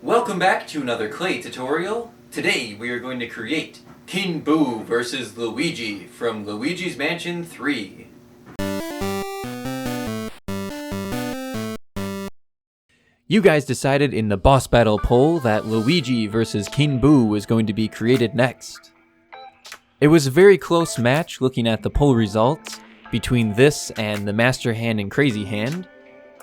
Welcome back to another clay tutorial. Today we are going to create King Boo versus Luigi from Luigi's Mansion 3. You guys decided in the boss battle poll that Luigi versus King Boo was going to be created next. It was a very close match looking at the poll results between this and the Master Hand and Crazy Hand.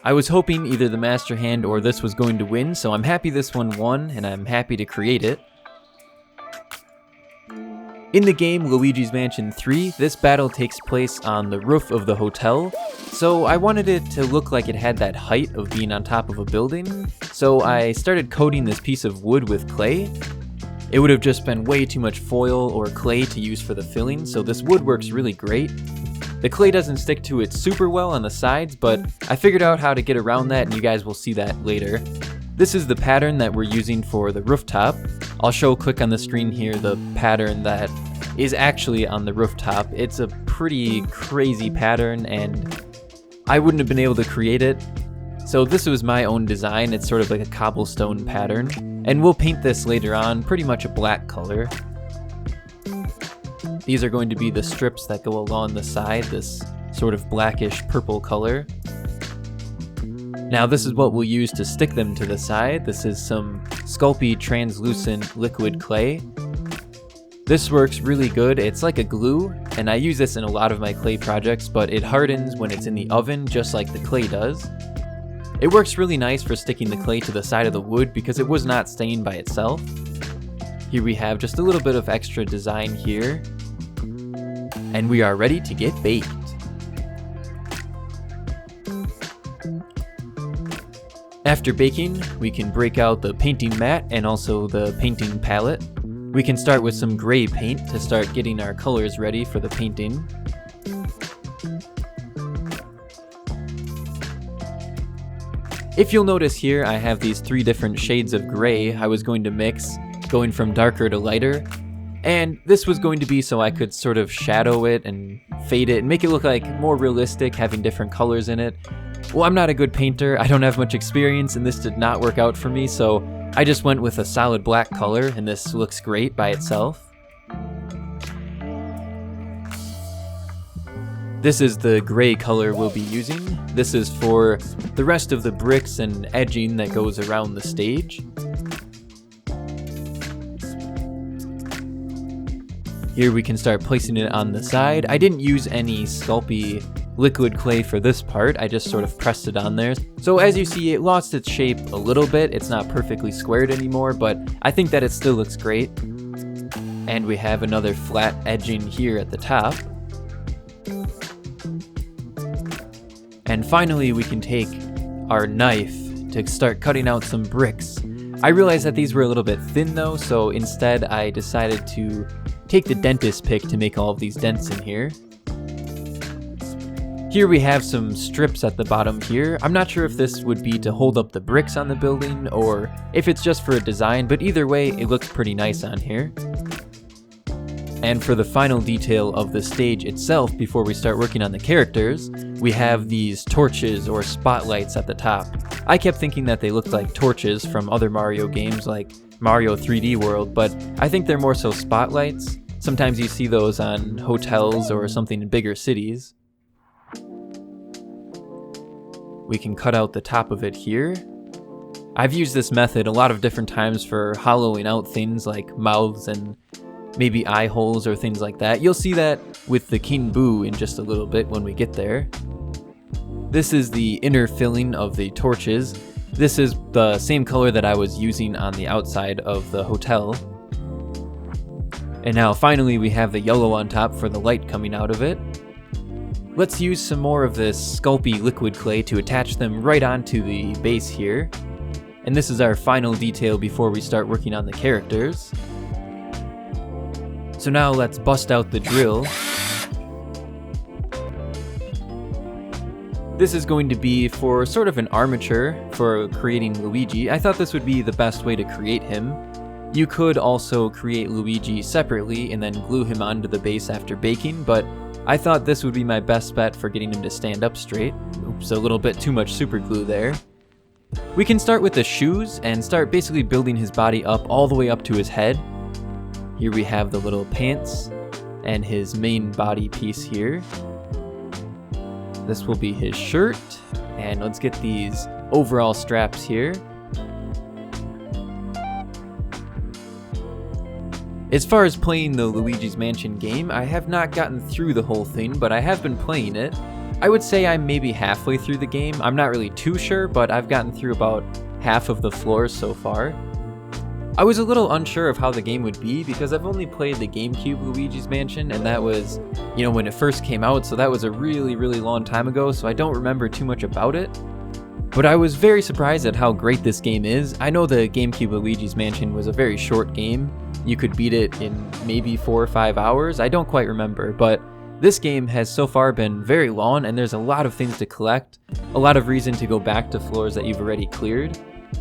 I was hoping either the Master Hand or this was going to win, so I'm happy this one won and I'm happy to create it. In the game Luigi's Mansion 3, this battle takes place on the roof of the hotel, so I wanted it to look like it had that height of being on top of a building, so I started coating this piece of wood with clay. It would have just been way too much foil or clay to use for the filling, so this wood works really great. The clay doesn't stick to it super well on the sides, but I figured out how to get around that and you guys will see that later. This is the pattern that we're using for the rooftop. I'll show quick on the screen here the pattern that is actually on the rooftop. It's a pretty crazy pattern and I wouldn't have been able to create it. So this was my own design. It's sort of like a cobblestone pattern. And we'll paint this later on, pretty much a black color. These are going to be the strips that go along the side, this sort of blackish purple color. Now this is what we'll use to stick them to the side. This is some Sculpey translucent liquid clay. This works really good. It's like a glue, and I use this in a lot of my clay projects, but it hardens when it's in the oven just like the clay does. It works really nice for sticking the clay to the side of the wood because it was not stained by itself. Here we have just a little bit of extra design here. And we are ready to get baked. After baking, we can break out the painting mat and also the painting palette. We can start with some gray paint to start getting our colors ready for the painting. If you'll notice here, I have these 3 different shades of gray I was going to mix, going from darker to lighter. And this was going to be so I could sort of shadow it and fade it and make it look like more realistic, having different colors in it. Well, I'm not a good painter, I don't have much experience, and this did not work out for me, so I just went with a solid black color, and this looks great by itself. This is the gray color we'll be using. This is for the rest of the bricks and edging that goes around the stage. Here we can start placing it on the side. I didn't use any Sculpey liquid clay for this part, I just sort of pressed it on there. So as you see, it lost its shape a little bit. It's not perfectly squared anymore, but I think that it still looks great. And we have another flat edging here at the top. And finally, we can take our knife to start cutting out some bricks. I realized that these were a little bit thin though, so instead I decided to take the dentist pick to make all of these dents in here. Here we have some strips at the bottom here. I'm not sure if this would be to hold up the bricks on the building or if it's just for a design, but either way, it looks pretty nice on here. And for the final detail of the stage itself, before we start working on the characters, we have these torches or spotlights at the top. I kept thinking that they looked like torches from other Mario games like Mario 3D World, but I think they're more so spotlights. Sometimes you see those on hotels or something in bigger cities. We can cut out the top of it here. I've used this method a lot of different times for hollowing out things like mouths and maybe eye holes or things like that. You'll see that with the King Boo in just a little bit when we get there. This is the inner filling of the torches. This is the same color that I was using on the outside of the hotel. And now finally we have the yellow on top for the light coming out of it. Let's use some more of this Sculpey liquid clay to attach them right onto the base here. And this is our final detail before we start working on the characters. So now let's bust out the drill. This is going to be for sort of an armature for creating Luigi. I thought this would be the best way to create him. You could also create Luigi separately and then glue him onto the base after baking, but I thought this would be my best bet for getting him to stand up straight. Oops, a little bit too much super glue there. We can start with the shoes and start basically building his body up all the way up to his head. Here we have the little pants and his main body piece here. This will be his shirt, and let's get these overall straps here. As far as playing the Luigi's Mansion game, I have not gotten through the whole thing, but I have been playing it. I would say I'm maybe halfway through the game. I'm not really too sure, but I've gotten through about half of the floors so far. I was a little unsure of how the game would be because I've only played the GameCube Luigi's Mansion, and that was, when it first came out, so that was a really, really long time ago, so I don't remember too much about it. But I was very surprised at how great this game is. I know the GameCube Luigi's Mansion was a very short game. You could beat it in maybe 4 or 5 hours. I don't quite remember, but this game has so far been very long, and there's a lot of things to collect, a lot of reason to go back to floors that you've already cleared.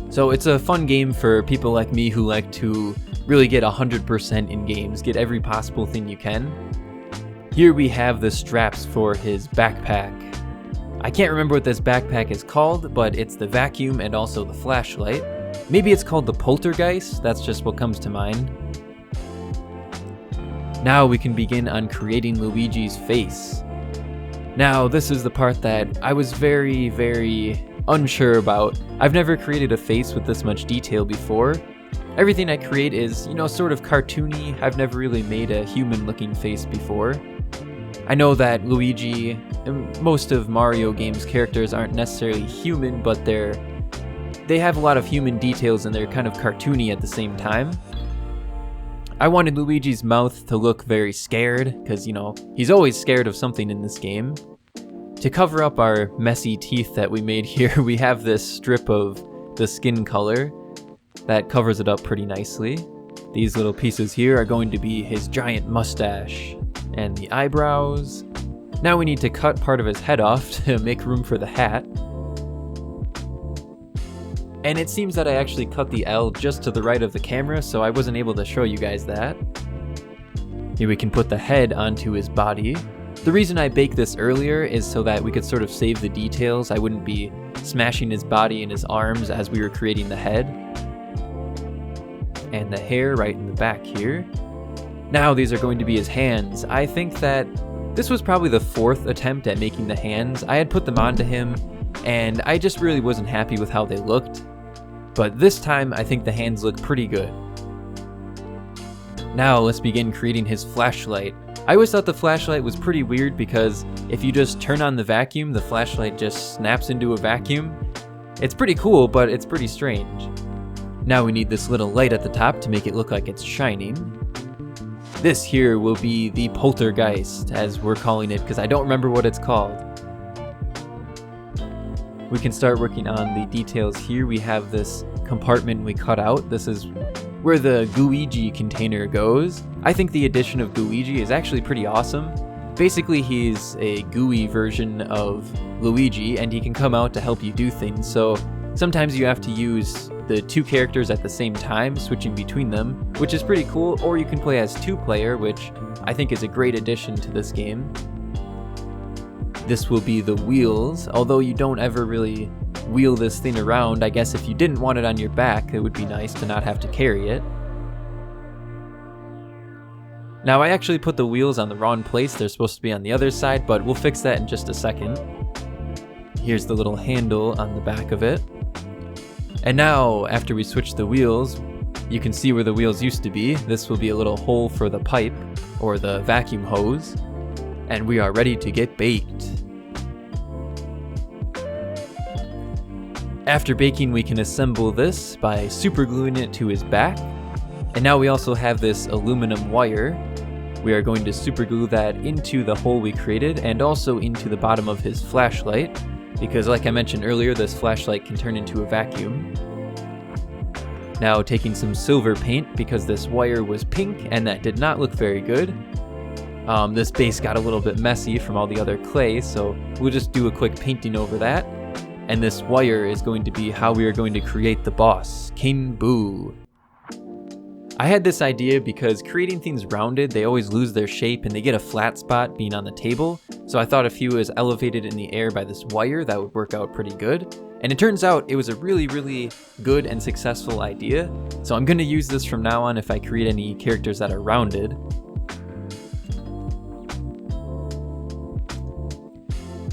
So it's a fun game for people like me who like to really get 100% in games, get every possible thing you can. Here we have the straps for his backpack. I can't remember what this backpack is called, but it's the vacuum and also the flashlight. Maybe it's called the poltergeist, that's just what comes to mind. Now we can begin on creating Luigi's face. Now this is the part that I was very, very unsure about. I've never created a face with this much detail before. Everything I create is, sort of cartoony. I've never really made a human looking face before. I know that Luigi and most of Mario games' characters aren't necessarily human, but they have a lot of human details and they're kind of cartoony at the same time. I wanted Luigi's mouth to look very scared, because, he's always scared of something in this game. To cover up our messy teeth that we made here, we have this strip of the skin color that covers it up pretty nicely. These little pieces here are going to be his giant mustache and the eyebrows. Now we need to cut part of his head off to make room for the hat. And it seems that I actually cut the L just to the right of the camera, so I wasn't able to show you guys that. Here we can put the head onto his body. The reason I baked this earlier is so that we could sort of save the details. I wouldn't be smashing his body and his arms as we were creating the head. And the hair right in the back here. Now these are going to be his hands. I think that this was probably the 4th attempt at making the hands. I had put them onto him, and I just really wasn't happy with how they looked. But this time, I think the hands look pretty good. Now let's begin creating his flashlight. I always thought the flashlight was pretty weird because if you just turn on the vacuum, the flashlight just snaps into a vacuum. It's pretty cool, but it's pretty strange. Now we need this little light at the top to make it look like it's shining. This here will be the poltergeist, as we're calling it, because I don't remember what it's called. We can start working on the details here. We have this compartment we cut out. This is where the Luigi container goes. I think the addition of Luigi is actually pretty awesome. Basically, he's a gooey version of Luigi, and he can come out to help you do things. So sometimes you have to use the 2 characters at the same time, switching between them, which is pretty cool, or you can play as 2-player, which I think is a great addition to this game. This will be the wheels, although you don't ever really wheel this thing around. I guess if you didn't want it on your back, it would be nice to not have to carry it. Now I actually put the wheels on the wrong place. They're supposed to be on the other side, but we'll fix that in just a second. Here's the little handle on the back of it. And now, after we switch the wheels, you can see where the wheels used to be. This will be a little hole for the pipe, or the vacuum hose. And we are ready to get baked. After baking, we can assemble this by supergluing it to his back. And now we also have this aluminum wire. We are going to superglue that into the hole we created and also into the bottom of his flashlight, because like I mentioned earlier, this flashlight can turn into a vacuum. Now taking some silver paint, because this wire was pink and that did not look very good. This base got a little bit messy from all the other clay, so we'll just do a quick painting over that. And this wire is going to be how we are going to create the boss, King Boo. I had this idea because creating things rounded, they always lose their shape and they get a flat spot being on the table. So I thought if he was elevated in the air by this wire, that would work out pretty good. And it turns out it was a really good and successful idea, so I'm going to use this from now on if I create any characters that are rounded.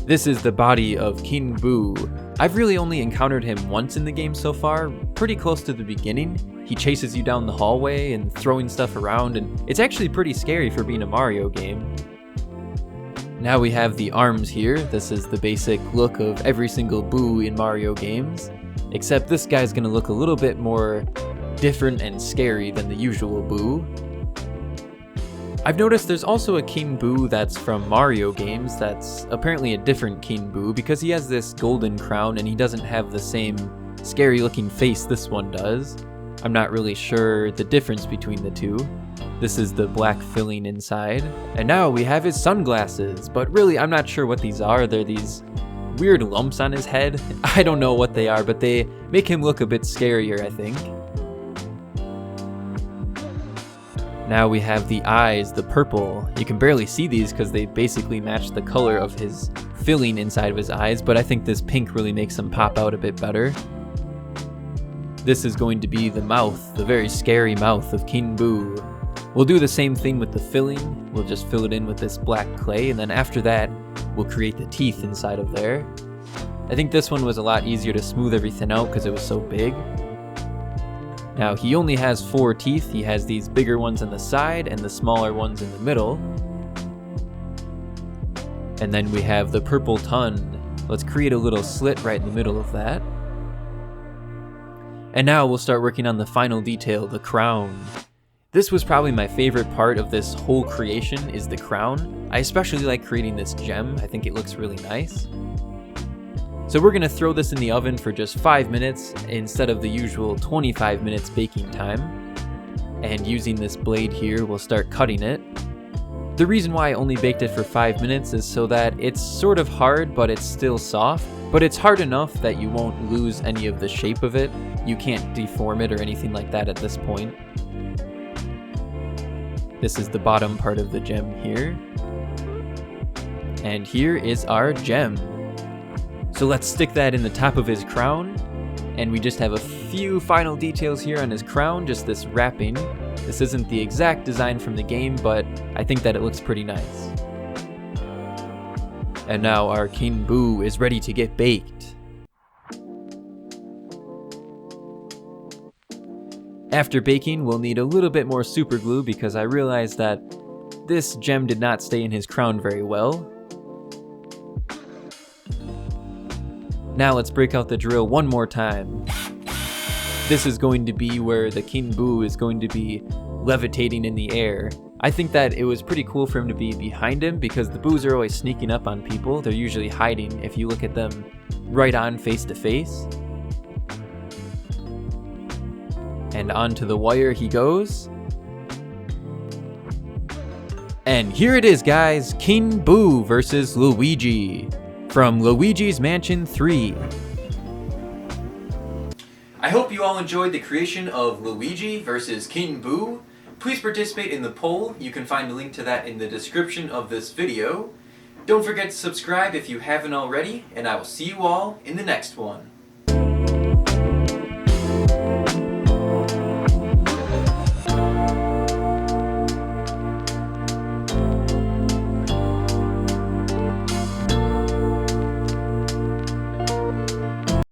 This is the body of King Boo. I've really only encountered him once in the game so far, pretty close to the beginning. He chases you down the hallway and throwing stuff around, and it's actually pretty scary for being a Mario game. Now we have the arms here. This is the basic look of every single Boo in Mario games, except this guy's gonna look a little bit more different and scary than the usual Boo. I've noticed there's also a King Boo that's from Mario games that's apparently a different King Boo because he has this golden crown and he doesn't have the same scary looking face this one does. I'm not really sure the difference between the two. This is the black filling inside. And now we have his sunglasses, but really I'm not sure what these are. They're these weird lumps on his head. I don't know what they are, but they make him look a bit scarier, I think. Now we have the eyes, the purple. You can barely see these because they basically match the color of his filling inside of his eyes, but I think this pink really makes them pop out a bit better. This is going to be the mouth, the very scary mouth of King Boo. We'll do the same thing with the filling. We'll just fill it in with this black clay, and then after that, we'll create the teeth inside of there. I think this one was a lot easier to smooth everything out because it was so big. Now, he only has 4 teeth. He has these bigger ones on the side and the smaller ones in the middle. And then we have the purple tongue. Let's create a little slit right in the middle of that. And now we'll start working on the final detail, the crown. This was probably my favorite part of this whole creation, is the crown. I especially like creating this gem. I think it looks really nice. So we're gonna throw this in the oven for just 5 minutes instead of the usual 25 minutes baking time. And using this blade here, we'll start cutting it. The reason why I only baked it for 5 minutes is so that it's sort of hard, but it's still soft. But it's hard enough that you won't lose any of the shape of it. You can't deform it or anything like that at this point. This is the bottom part of the gem here. And here is our gem. So let's stick that in the top of his crown, and we just have a few final details here on his crown, just this wrapping. This isn't the exact design from the game, but I think that it looks pretty nice. And now our King Boo is ready to get baked. After baking, we'll need a little bit more super glue because I realized that this gem did not stay in his crown very well. Now let's break out the drill one more time. This is going to be where the King Boo is going to be levitating in the air. I think that it was pretty cool for him to be behind him because the Boos are always sneaking up on people. They're usually hiding if you look at them right on face to face. And onto the wire he goes. And here it is, guys. King Boo versus Luigi from Luigi's Mansion 3. I hope you all enjoyed the creation of Luigi versus King Boo. Please participate in the poll. You can find a link to that in the description of this video. Don't forget to subscribe if you haven't already, and I will see you all in the next one.